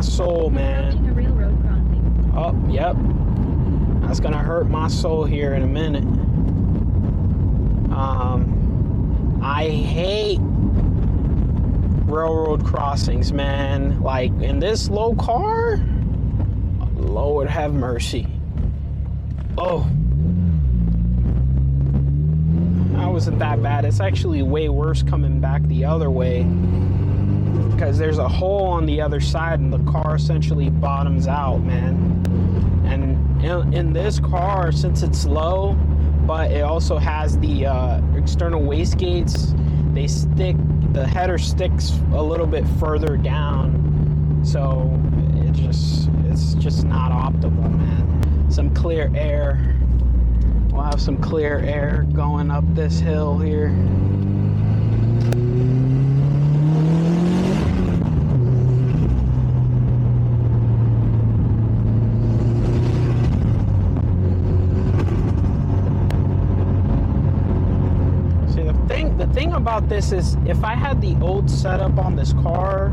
soul, man. A railroad crossing. Oh, yep. That's gonna hurt my soul here in a minute. I hate railroad crossings, man. Like in this low car, Lord have mercy. Oh, that wasn't that bad. It's actually way worse coming back the other way because there's a hole on the other side and the car essentially bottoms out, man. And in this car, since it's low, but it also has the external wastegates, they stick, the header sticks a little bit further down, so it's just not optimal, man. Some clear air. We'll have some clear air going up this hill here. The thing about this is if I had the old setup on this car,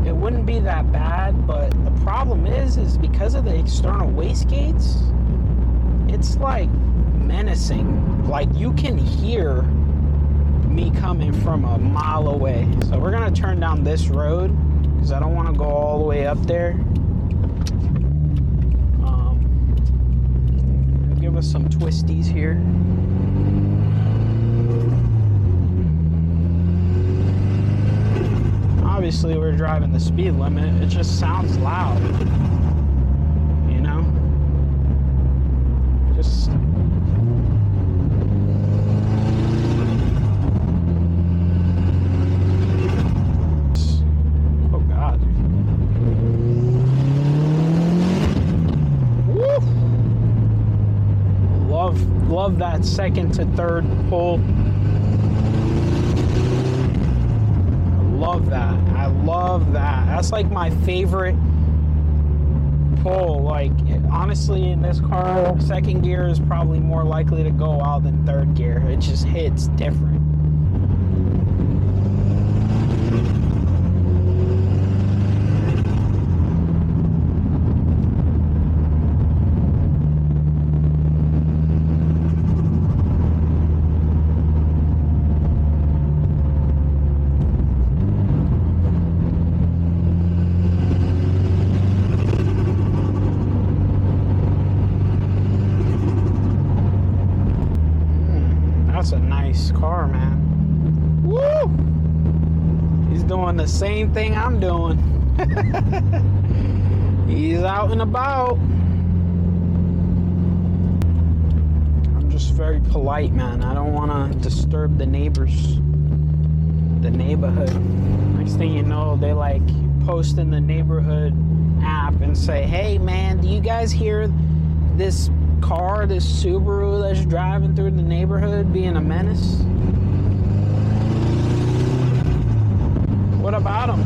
it wouldn't be that bad, but the problem is because of the external wastegates, it's like menacing. Like you can hear me coming from a mile away. So we're gonna turn down this road because I don't want to go all the way up there. Give us some twisties here. Obviously, we're driving the speed limit. It just sounds loud, you know? Just... Oh, God. Woo! Love that second to third pull. Love that. I love that. That's like my favorite pull. Like honestly, in this car, second gear is probably more likely to go out than third gear. It just hits different. Car, man. Woo! He's doing the same thing I'm doing. He's out and about. I'm just very polite, man. I don't want to disturb the neighbors, the neighborhood. Next thing you know, they like post in the neighborhood app and say, hey man, do you guys hear this car, this Subaru that's driving through the neighborhood being a menace? What about him?